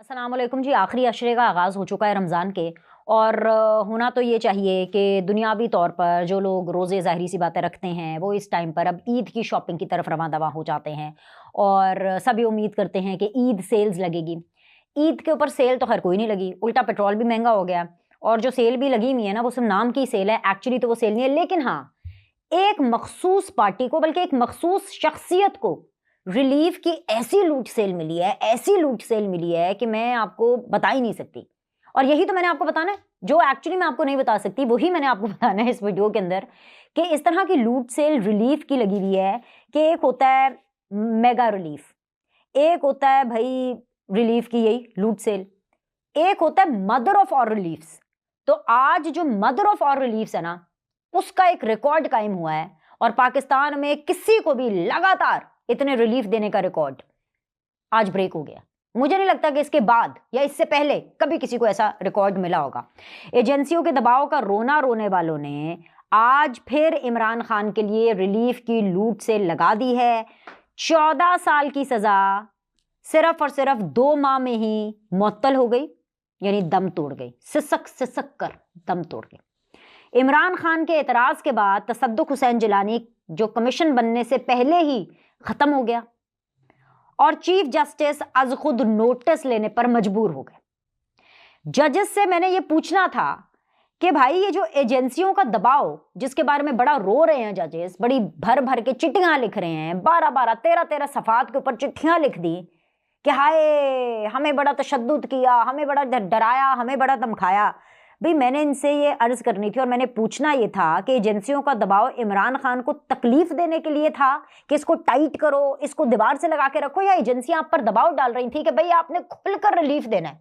अस्सलाम वालेकुम जी। आखिरी अशरे का आगाज़ हो चुका है रमज़ान के और होना तो ये चाहिए कि दुनियावी तौर पर जो लोग रोज़े ज़ाहिरी सी बातें रखते हैं वो इस टाइम पर अब ईद की शॉपिंग की तरफ रवां दवा हो जाते हैं और सभी उम्मीद करते हैं कि ईद सेल्स लगेगी। ईद के ऊपर सेल तो खैर कोई नहीं लगी, उल्टा पेट्रोल भी महंगा हो गया और जो सेल भी लगी हुई है ना वो सिर्फ नाम की सेल है, एक्चुअली तो वो सेल नहीं है। लेकिन हाँ, एक मखसूस पार्टी को बल्कि एक मखसूस शख्सियत को रिलीफ की ऐसी लूट सेल मिली है, ऐसी लूट सेल मिली है कि मैं आपको बता ही नहीं सकती। और यही तो मैंने आपको बताना है, जो एक्चुअली मैं आपको नहीं बता सकती वही मैंने आपको बताना है इस वीडियो के अंदर कि इस तरह की लूट सेल रिलीफ की लगी हुई है कि एक होता है मेगा रिलीफ, एक होता है भाई रिलीफ की यही लूट सेल, एक होता है मदर ऑफ ऑल रिलीफ्स। तो आज जो मदर ऑफ ऑल रिलीफ्स है ना, उसका एक रिकॉर्ड कायम हुआ है और पाकिस्तान में किसी को भी लगातार इतने रिलीफ देने का रिकॉर्ड आज ब्रेक हो गया। मुझे नहीं लगता कि इसके बाद या इससे पहले कभी किसी को ऐसा रिकॉर्ड मिला होगा। एजेंसियों के दबाव का रोना रोने वालों ने आज फिर इमरान खान के लिए रिलीफ की लूट से लगा दी है। 14 साल की सजा सिर्फ और सिर्फ 2 माह में ही मुअत्तल हो गई, यानी दम तोड़ गई, सिसक सिसक कर दम तोड़ गई। इमरान खान के एतराज के बाद तसद्दुक हुसैन जिलानी जो कमीशन बनने से पहले ही खत्म हो गया और चीफ जस्टिस आज खुद नोटिस लेने पर मजबूर हो गए। जजेस से मैंने ये पूछना था कि भाई ये जो एजेंसियों का दबाव जिसके बारे में बड़ा रो रहे हैं जजेस, बड़ी भर भर के चिट्ठियां लिख रहे हैं, 12-12 13-13 सफात के ऊपर चिट्ठियां लिख दी कि हाय हमें बड़ा तशद्दुद किया, हमें बड़ा डराया, हमें बड़ा धमकाया। भाई मैंने इनसे ये अर्ज करनी थी और मैंने पूछना ये था कि एजेंसियों का दबाव इमरान खान को तकलीफ देने के लिए था कि इसको टाइट करो, इसको दीवार से लगा के रखो, या एजेंसियां आप पर दबाव डाल रही थी कि भाई आपने खुलकर रिलीफ देना है,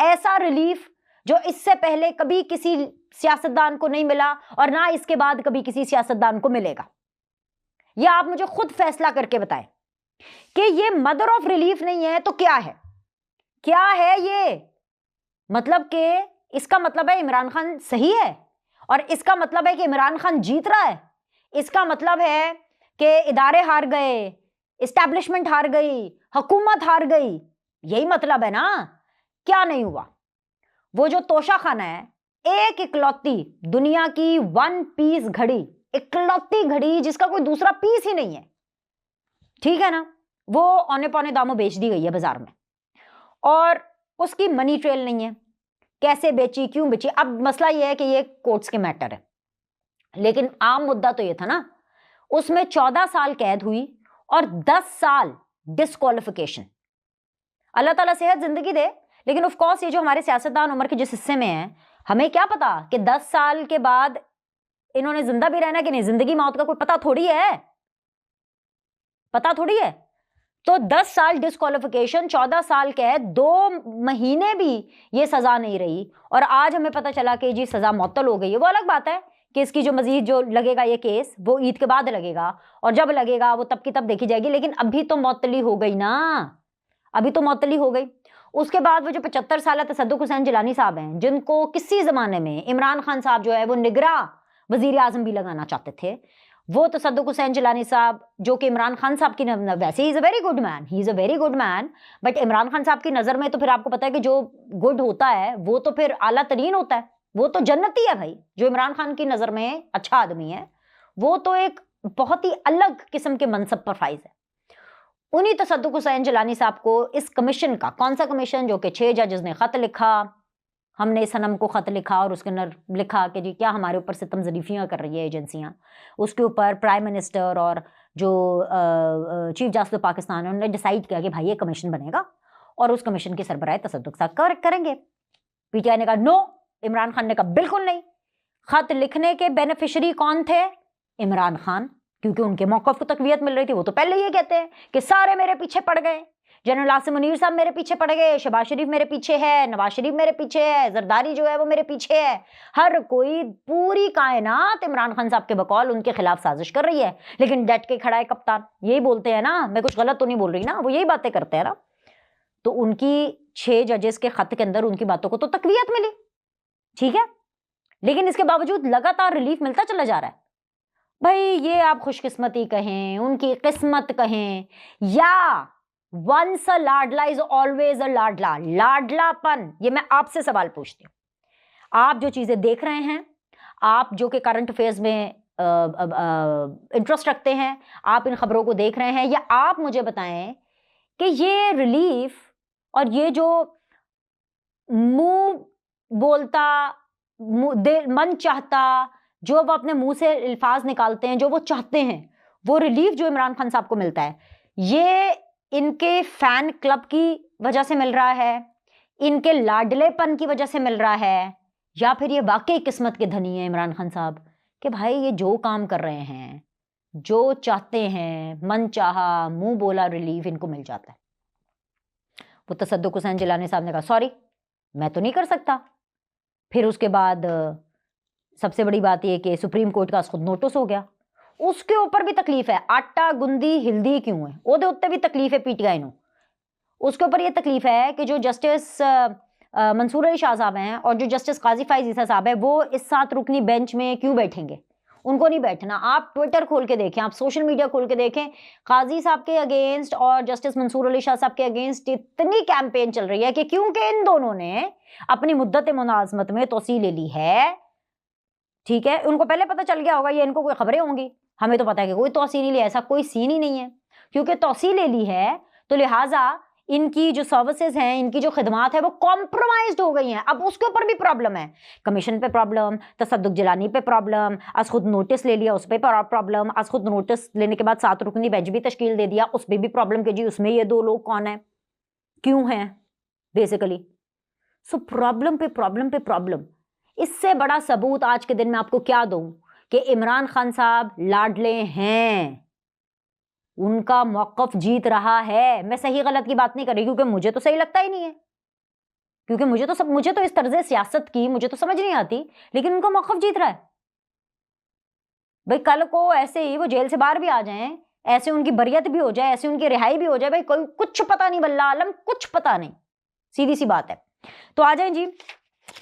ऐसा रिलीफ जो इससे पहले कभी किसी सियासतदान को नहीं मिला और ना इसके बाद कभी किसी सियासतदान को मिलेगा। या आप मुझे खुद फैसला करके बताएं कि ये मदर ऑफ रिलीफ नहीं है तो क्या है? क्या है ये? मतलब कि इसका मतलब है इमरान खान सही है और इसका मतलब है कि इमरान खान जीत रहा है, इसका मतलब है कि इदारे हार गए, एस्टैब्लिशमेंट हार गई, हुकूमत हार गई, यही मतलब है ना? क्या नहीं हुआ? वो जो तोशा खाना है, एक इकलौती दुनिया की 1 पीस घड़ी, इकलौती घड़ी जिसका कोई दूसरा पीस ही नहीं है, ठीक है ना, वो औने पौने दामों बेच दी गई है बाजार में और उसकी मनी ट्रेल नहीं है, कैसे बेची, क्यों बेची। अब मसला यह है कि ये कोर्ट्स के मैटर है, लेकिन आम मुद्दा तो ये था ना, उसमें 14 साल कैद हुई और 10 साल डिस्क्वालिफिकेशन। अल्लाह ताला सेहत जिंदगी दे, लेकिन ऑफ कोर्स ये जो हमारे सियासतदान उम्र के जिस हिस्से में हैं, हमें क्या पता कि 10 साल के बाद इन्होंने जिंदा भी रहना कि नहीं, जिंदगी मौत का कोई पता थोड़ी है, पता थोड़ी है। तो 10 साल डिस्क्वालिफिकेशन, 14 साल कैद, 2 महीने भी ये सजा नहीं रही और आज हमें पता चला कि जी सजा मुअत्तल हो गई है। वो अलग बात है कि इसकी जो मजीद जो लगेगा ये केस वो ईद के बाद लगेगा और जब लगेगा वो तब की तब देखी जाएगी, लेकिन अभी तो मुअत्तली हो गई ना, अभी तो मुअत्तली हो गई। उसके बाद वो जो 75 साल तसद्दुक हुसैन जिलानी साहब हैं, जिनको किसी जमाने में इमरान खान साहब जो है वो निगरां वजीर आजम भी लगाना चाहते थे, वो तसद्दुक हुसैन जिलानी साहब जो कि इमरान खान साहब की वैसे he is a very good man, he is a very good man, but Imran Khan साहब की नजर में तो फिर आपको पता है कि जो गुड होता है वो तो फिर आला तरीन होता है, वो तो जन्नती है भाई। जो इमरान खान की नजर में अच्छा आदमी है वो तो एक बहुत ही अलग किस्म के मनसब पर फाइज है। उन्हीं तसद्दुक हुसैन जिलानी साहब को इस कमीशन का, कौन सा कमीशन, जो कि 6 जजेस ने खत लिखा, हमने सनम को खत लिखा और उसके अंदर लिखा कि जी क्या हमारे ऊपर सितम ज़रीफियाँ कर रही है एजेंसियाँ। उसके ऊपर प्राइम मिनिस्टर और जो चीफ जस्टिस पाकिस्तान है उन्होंने डिसाइड किया कि भाई ये कमीशन बनेगा और उस कमीशन की सरबराही तसद्दुक साहब करेंगे। पीटीआई ने कहा नो, इमरान खान ने कहा बिल्कुल नहीं। खत लिखने के बेनिफिशरी कौन थे? इमरान खान, क्योंकि उनके मौक़िफ़ को तक़वियत मिल रही थी। वो तो पहले ये कहते हैं कि सारे मेरे पीछे पड़ गए, जनरल आसिम मुनीर साहब मेरे पीछे पड़ गए, शहबाज शरीफ मेरे पीछे है, नवाज शरीफ मेरे पीछे है, जरदारी जो है वो मेरे पीछे है, हर कोई, पूरी कायनात इमरान खान साहब के बकौल उनके खिलाफ साजिश कर रही है, लेकिन डट के खड़ा है कप्तान। यही बोलते हैं ना, मैं कुछ गलत तो नहीं बोल रही ना, वो यही बातें करते हैं ना। तो उनकी 6 जजेस के खत के अंदर उनकी बातों को तो तक़वियत मिली, ठीक है, लेकिन इसके बावजूद लगातार रिलीफ मिलता चला जा रहा है। भाई ये आप खुशकिस्मती कहें, उनकी किस्मत कहें, या वंस अ लाडला इज ऑलवेज अ लाडला। लाडलापन, ये मैं आपसे सवाल पूछती हूँ, आप जो चीजें देख रहे हैं, आप जो कि करंट अफेयर्स में इंटरेस्ट रखते हैं, आप इन खबरों को देख रहे हैं, या आप मुझे बताएं कि ये रिलीफ और ये जो मुंह बोलता, मन चाहता, जो वो अपने मुंह से अल्फाज निकालते हैं, जो वो चाहते हैं, वो रिलीफ जो इमरान खान साहब को मिलता है, ये इनके फैन क्लब की वजह से मिल रहा है, इनके लाडलेपन की वजह से मिल रहा है, या फिर ये वाकई किस्मत के धनी है इमरान खान साहब कि भाई ये जो काम कर रहे हैं, जो चाहते हैं, मन चाहा, मुंह बोला रिलीफ इनको मिल जाता है। वो तसद्दुक हुसैन जिलानी साहब ने कहा सॉरी मैं तो नहीं कर सकता। फिर उसके बाद सबसे बड़ी बात यह कि सुप्रीम कोर्ट का खुद नोटिस हो गया, उसके ऊपर भी तकलीफ है। आटा गुंदी हिल्दी क्यों है, ਉਹਦੇ ਉੱਤੇ भी तकलीफ है पीटीआई ਨੂੰ। उसके ऊपर यह तकलीफ है कि जो जस्टिस मंसूर अली शाह साहब हैं और जो जस्टिस काजी फाइज ईसा साहब है, वो इस 7 रुकनी बेंच में क्यों बैठेंगे, उनको नहीं बैठना। आप ट्विटर खोल के देखें, आप सोशल मीडिया खोल के देखें, काजी साहब के अगेंस्ट और जस्टिस मंसूर अली शाह साहब के अगेंस्ट इतनी कैंपेन चल रही है कि क्योंकि इन दोनों ने अपनी मुद्दत मुलाजमत में तोसी ले ली है, ठीक है, उनको पहले पता चल गया होगा, ये इनको कोई खबरें होंगी, हमें तो पता है कि कोई तोसी नहीं लिया, ऐसा कोई सीन ही नहीं है। क्योंकि तोसी ले ली है तो लिहाजा इनकी जो सर्विसेज हैं, इनकी जो खिदमात है वो कॉम्प्रोमाइज्ड हो गई हैं। अब उसके ऊपर भी प्रॉब्लम है, कमीशन पे प्रॉब्लम, तसद्दुक जिलानी पे प्रॉब्लम, आज खुद नोटिस ले लिया उस पर प्रॉब्लम, आज खुद नोटिस लेने के बाद 7 रुकनी बेंच भी तश्कील दे दिया, उस पर भी प्रॉब्लम कि जी उसमें ये 2 लोग कौन है, क्यों हैं, बेसिकली। सो प्रॉब्लम पे प्रॉब्लम पे प्रॉब्लम। इससे बड़ा सबूत आज के दिन में आपको क्या दूं कि इमरान खान साहब लाडले हैं, उनका मौक़िफ़ जीत रहा है। मैं सही गलत की बात नहीं कर रही, क्योंकि मुझे तो सही लगता ही नहीं है, क्योंकि मुझे तो इस तर्ज़े सियासत की मुझे तो समझ नहीं आती, लेकिन उनका मौक़िफ़ जीत रहा है। भाई कल को ऐसे ही वो जेल से बाहर भी आ जाएं, ऐसे उनकी बरियत भी हो जाए, ऐसे उनकी रिहाई भी हो जाए, भाई कोई कुछ पता नहीं, बल्ला आलम कुछ पता नहीं, सीधी सी बात है। तो आ जाएं जी,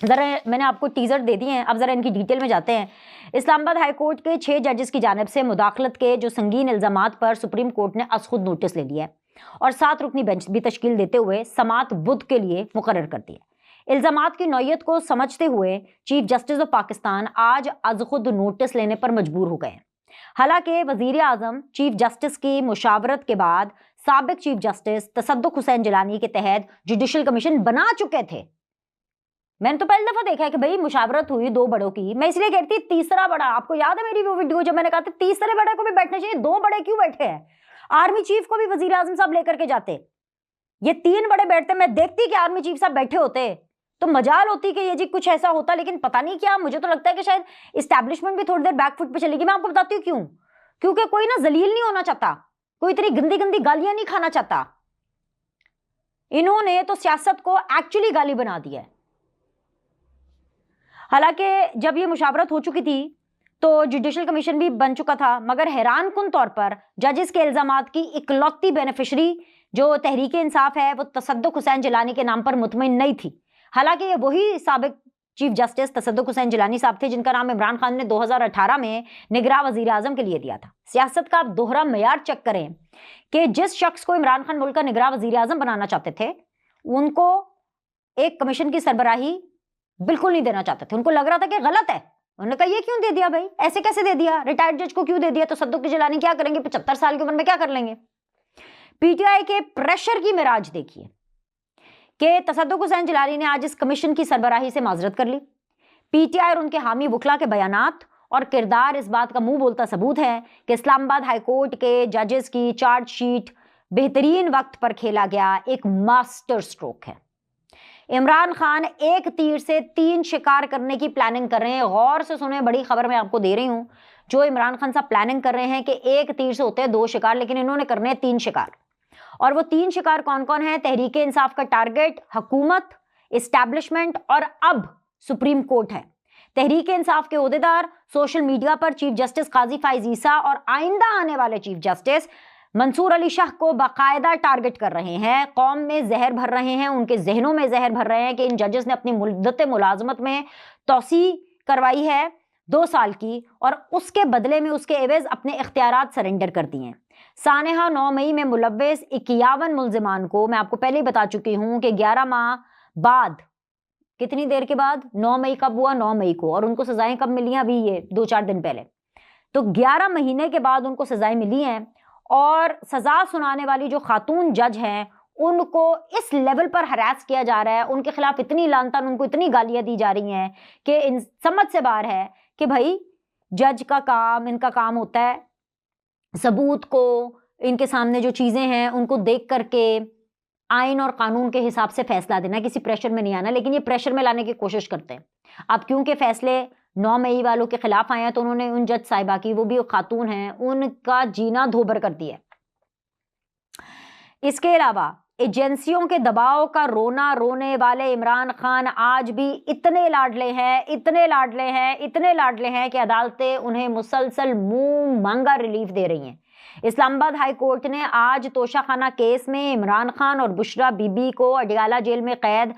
जरा मैंने आपको टीजर दे दिए हैं, अब जरा इनकी डिटेल में जाते हैं। इस्लामाबाद हाई कोर्ट के 6 जजेस की जानिब से मुदाखलत के जो संगीन इल्जामात पर सुप्रीम कोर्ट ने अज खुद नोटिस ले लिया है और 7 रुकनी बेंच भी तश्कील देते हुए समात बुध के लिए मुकर्रर कर दिया। इल्जामात की नौयत को समझते हुए चीफ जस्टिस ऑफ पाकिस्तान आज अज खुद नोटिस लेने पर मजबूर हो गए हैं। हालांकि वजीर आजम चीफ जस्टिस की मुशावरत के बाद साबिक चीफ जस्टिस तसद्दुक हुसैन जिलानी के तहत जुडिशल कमीशन बना चुके थे। मैंने तो पहली दफा देखा है कि भाई मुशावरत हुई 2 बड़ों की। मैं इसलिए कहती थी तीसरा बड़ा, आपको याद है मेरी वो वीडियो जब मैंने कहा था तीसरे बड़े को भी बैठना चाहिए, 2 बड़े क्यों बैठे हैं? आर्मी चीफ को भी वजीर आजम साहब लेकर के जाते, ये 3 बड़े बैठते। मैं देखती कि आर्मी चीफ साहब बैठे होते तो मजाल होती कि ये जी कुछ ऐसा होता, लेकिन पता नहीं क्या, मुझे तो लगता है कि शायद इस्टेब्लिशमेंट भी थोड़ी देर बैकफुट पे चलेगी। मैं आपको बताती हूँ क्यों, क्योंकि कोई ना जलील नहीं होना चाहता, कोई इतनी गंदी गंदी गालियां नहीं खाना चाहता। इन्होंने तो सियासत को एक्चुअली गाली बना दिया है। हालांकि जब ये मुशावरत हो चुकी थी तो जुडिशल कमीशन भी बन चुका था, मगर हैरान कुन तौर पर जजेस के इल्जामात की इकलौती बेनिफिशरी जो तहरीक इंसाफ है वो तसद्दुक हुसैन जिलानी के नाम पर मुतमईन नहीं थी। हालांकि ये वही साबिक चीफ जस्टिस तसद्दुक हुसैन जिलानी साहब थे जिनका नाम इमरान खान ने 2018 में निगरां वजीर आजम के लिए दिया था। सियासत का आप दोहरा मयार चेक करें कि जिस शख्स को इमरान खान मुल्क का निगरां वजीर आजम बनाना चाहते थे, उनको एक कमीशन की सरबराही बिल्कुल नहीं देना चाहते थे। उनको लग रहा था कि गलत है, उन्होंने कहा ये क्यों दे दिया भाई, ऐसे कैसे दे दिया, रिटायर्ड जज को क्यों दे दिया? तो तसद्दुक जिलानी क्या करेंगे, 75 साल की उम्र में क्या कर लेंगे? पीटीआई के प्रेशर की मिराज देखिए कि तसद्दुक हुसैन जिलानी ने आज इस कमीशन की सरबराही से माजरत कर ली। पीटीआई और उनके हामी वकला के बयानात और किरदार इस बात का मुंह बोलता सबूत है कि इस्लामाबाद हाई कोर्ट के जजेस की चार्जशीट बेहतरीन वक्त पर खेला गया एक मास्टर स्ट्रोक है। इमरान खान एक तीर से 3 शिकार करने की प्लानिंग कर रहे हैं। गौर से सुने, बड़ी खबर मैं आपको दे रही हूं। जो इमरान खान साहब प्लानिंग कर रहे हैं कि एक तीर से होते हैं 2 शिकार, लेकिन इन्होंने करने हैं 3 शिकार। और वो 3 शिकार कौन कौन है? तहरीक इंसाफ का टारगेट हुकूमत, इस्टेब्लिशमेंट और अब सुप्रीम कोर्ट है। तहरीक इंसाफ के ओहदेदार सोशल मीडिया पर चीफ जस्टिस काजी फाइज ईसा और आइंदा आने वाले चीफ जस्टिस मंसूर अली शाह को बाकायदा टारगेट कर रहे हैं, कौम में जहर भर रहे हैं, उनके जहनों में जहर भर रहे हैं कि इन जजेस ने अपनी मुद्दत मुलाजमत में तोसी करवाई है 2 साल की और उसके बदले में उसके एवज अपने इख्तियारात सरेंडर कर दिए हैं। सानेहा 9 मई में मुलव्विस 51 मुल्जिमान को, मैं आपको पहले ही बता चुकी हूं कि 11 माह बाद, कितनी देर के बाद, 9 मई कब हुआ, 9 मई को, और उनको सजाएं कब मिली हैं, अभी ये 2-4 दिन पहले, तो 11 महीने के बाद उनको सजाएं मिली हैं। और सजा सुनाने वाली जो खातून जज हैं उनको इस लेवल पर हरास किया जा रहा है, उनके खिलाफ इतनी लानतान, उनको इतनी गालियां दी जा रही हैं कि इन समझ से बाहर है कि भाई जज का काम, इनका काम होता है सबूत को, इनके सामने जो चीजें हैं उनको देख करके आइन और कानून के हिसाब से फैसला देना, किसी प्रेशर में नहीं आना। लेकिन ये प्रेशर में लाने की कोशिश करते हैं। अब क्योंकि फैसले 9 मई वालों के खिलाफ आए हैं तो उन्होंने उन जज साहिबा की, वो भी खातून हैं, उनका जीना धोबर कर दिया। इसके अलावा एजेंसियों के दबाव का रोना रोने वाले इमरान खान आज भी इतने लाडले हैं, इतने लाडले हैं, इतने लाडले हैं कि अदालतें उन्हें मुसलसल मुंह मांगा रिलीफ दे रही हैं। इस्लामाबाद हाई कोर्ट ने आज तोशाखाना केस में इमरान खान और बुशरा बीबी को अडियाला जेल में कैद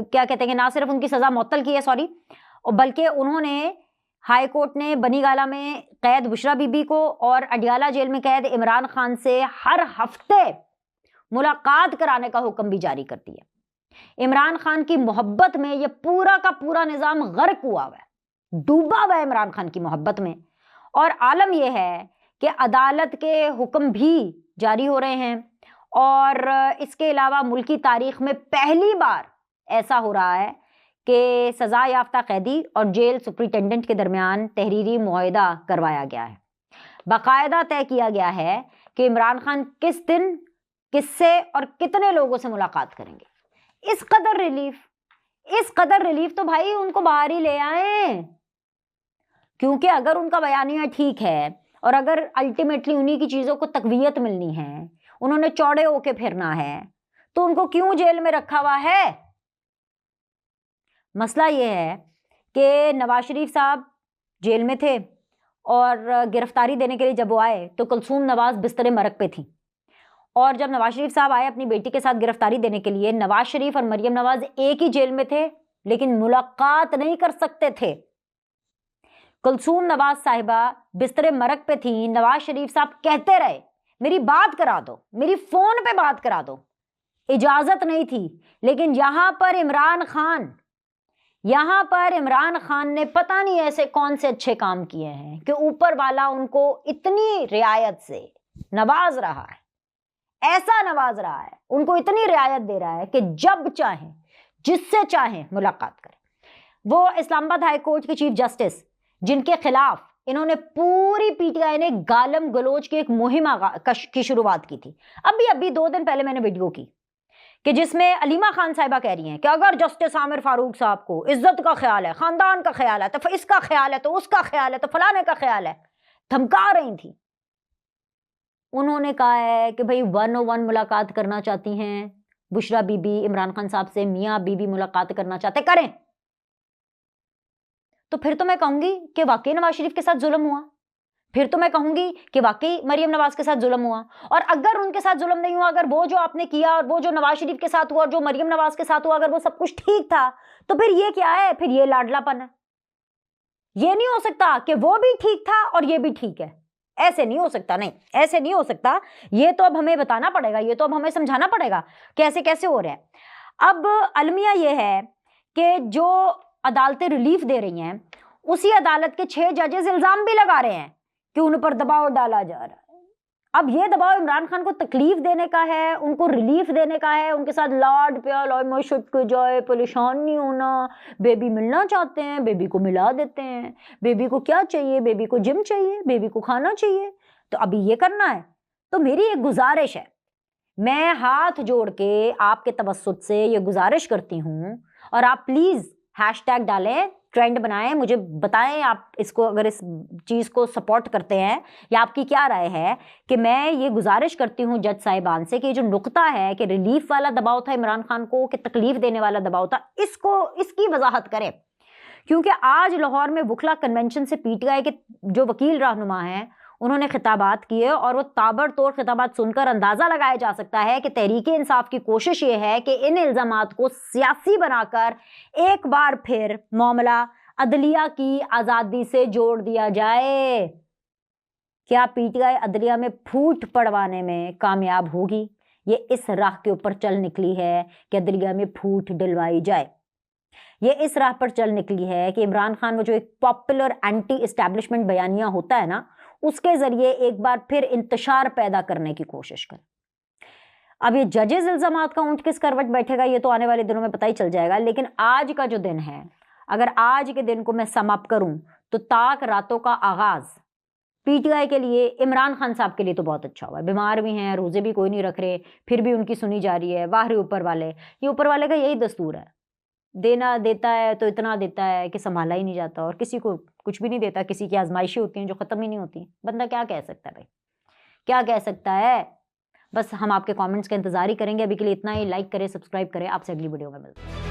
क्या कहते हैं, ना सिर्फ उनकी सजा मुअत्तल की है, सॉरी, बल्कि उन्होंने हाई कोर्ट ने बनीगाला में कैद बुशरा बीबी को और अडियाला जेल में कैद इमरान खान से हर हफ्ते मुलाकात कराने का हुक्म भी जारी कर दिया। इमरान खान की मोहब्बत में यह पूरा का पूरा निजाम गर्क हुआ हुआ है, डूबा हुआ है इमरान खान की मोहब्बत में। और आलम यह है कि अदालत के हुक्म भी जारी हो रहे हैं और इसके अलावा मुल्की तारीख में पहली बार ऐसा हो रहा है कि सजा याफ्ता कैदी और जेल सुपरिटेंडेंट के दरमियान तहरीरी मुआहदा करवाया गया है। बाकायदा तय किया गया है कि इमरान खान किस दिन, किससे और कितने लोगों से मुलाकात करेंगे। इस कदर रिलीफ तो भाई उनको बाहर ही ले आए, क्योंकि अगर उनका बयानिया ठीक है और अगर अल्टीमेटली उन्हीं की चीजों को तकवीयत मिलनी है, उन्होंने चौड़े होके फिरना है, तो उनको क्यों जेल में रखा हुआ है। मसला यह है कि नवाज शरीफ साहब जेल में थे और गिरफ्तारी देने के लिए जब वो आए तो कुलसूम नवाज बिस्तरे मरग पे थी, और जब नवाज शरीफ साहब आए अपनी बेटी के साथ गिरफ्तारी देने के लिए, नवाज शरीफ और मरियम नवाज एक ही जेल में थे लेकिन मुलाकात नहीं कर सकते थे। कुलसूम नवाज साहिबा बिस्तरे मरग पे थी, नवाज शरीफ साहब कहते रहे मेरी बात करा दो, मेरी फोन पे बात करा दो, इजाजत नहीं थी। लेकिन यहां पर इमरान खान ने पता नहीं ऐसे कौन से अच्छे काम किए हैं कि ऊपर वाला उनको इतनी रियायत से नवाज रहा है, ऐसा नवाज रहा है, उनको इतनी रियायत दे रहा है कि जब चाहे जिससे चाहे मुलाकात करें। वो इस्लामाबाद हाई कोर्ट के चीफ जस्टिस जिनके खिलाफ इन्होंने पूरी पीटीआई ने गालम गलोच की एक मुहिम की शुरुआत की थी, अभी 2 दिन पहले मैंने वीडियो की कि जिसमें अलीमा खान साहिबा कह रही हैं कि अगर जस्टिस आमिर फारूक साहब को इज्जत का ख्याल है, खानदान का ख्याल है, तो इसका ख्याल है, तो उसका ख्याल है, तो फलाने का ख्याल है, धमका रही थी। उन्होंने कहा है कि भाई 101 मुलाकात करना चाहती हैं बुशरा बीबी इमरान खान साहब से, मियाँ बीबी मुलाकात करना चाहते, करें। तो फिर तो मैं कहूंगी कि वाकई नवाज शरीफ के साथ जुल्म हुआ, फिर तो मैं कहूंगी कि वाकई मरियम नवाज के साथ जुल्म हुआ। और अगर उनके साथ जुल्म नहीं हुआ, अगर वो जो आपने किया और वो जो नवाज शरीफ के साथ हुआ और जो मरियम नवाज के साथ हुआ, अगर वो सब कुछ ठीक था, तो फिर ये क्या है, फिर ये लाडलापन है। ये नहीं हो सकता कि वो भी ठीक था और ये भी ठीक है, ऐसे नहीं हो सकता, नहीं ऐसे नहीं हो सकता। ये तो अब हमें बताना पड़ेगा, ये तो अब हमें समझाना पड़ेगा कैसे कैसे हो रहा है। अब अलमिया ये है कि जो अदालतें रिलीफ दे रही हैं, उसी अदालत के 6 जजेस इल्जाम भी लगा रहे हैं कि उन पर दबाव डाला जा रहा है। अब ये दबाव इमरान खान को तकलीफ देने का है, उनको रिलीफ देने का है, उनके साथ लाड प्यार और मशद के जाए, परेशान नहीं होना, बेबी मिलना चाहते हैं, बेबी को मिला देते हैं, बेबी को क्या चाहिए, बेबी को जिम चाहिए, बेबी को खाना चाहिए, तो अभी ये करना है। तो मेरी एक गुजारिश है, मैं हाथ जोड़ के आपके तवस्सुत से ये गुजारिश करती हूँ, और आप प्लीज हैशटैग डालें, ट्रेंड बनाएं, मुझे बताएं आप इसको, अगर इस चीज़ को सपोर्ट करते हैं या आपकी क्या राय है, कि मैं ये गुजारिश करती हूँ जज साहिबान से कि जो नुक्ता है कि रिलीफ वाला दबाव था इमरान खान को, कि तकलीफ देने वाला दबाव था, इसकी वजाहत करें। क्योंकि आज लाहौर में वकला कन्वेंशन से पीटीआई के जो वकील रहनुमा हैं, उन्होंने खिताबात किए और वो ताबड़तोड़ खिताबात सुनकर अंदाजा लगाया जा सकता है कि तहरीके इंसाफ की कोशिश ये है कि इन इल्जामात को सियासी बनाकर एक बार फिर मामला अदलिया की आज़ादी से जोड़ दिया जाए। क्या पीटीआई अदलिया में फूट पड़वाने में कामयाब होगी? ये इस राह के ऊपर चल निकली है कि अदलिया में फूट डलवाई जाए। ये इस राह पर चल निकली है कि इमरान खान वो जो एक पॉपुलर एंटी इस्टेब्लिशमेंट बयानिया होता है ना, उसके जरिए एक बार फिर इंतशार पैदा करने की कोशिश करे। अब ये जजेस इल्जामात का ऊंट किस करवट बैठेगा ये तो आने वाले दिनों में पता ही चल जाएगा, लेकिन आज का जो दिन है, अगर आज के दिन को मैं सम अप करूं तो ताक रातों का आगाज पीटीआई के लिए, इमरान खान साहब के लिए तो बहुत अच्छा हुआ है। बीमार भी हैं, रोजे भी कोई नहीं रख रहे, फिर भी उनकी सुनी जा रही है। वाह रे ऊपर वाले, ये ऊपर वाले का यही दस्तूर है, देना देता है तो इतना देता है कि संभाला ही नहीं जाता, और किसी को कुछ भी नहीं देता। किसी की आजमाइशें होती हैं जो ख़त्म ही नहीं होती। बंदा क्या कह सकता है भाई, क्या कह सकता है। बस हम आपके कमेंट्स का इंतजार ही करेंगे। अभी के लिए इतना ही। लाइक करें, सब्सक्राइब करें। आपसे अगली वीडियो में मिलते हैं।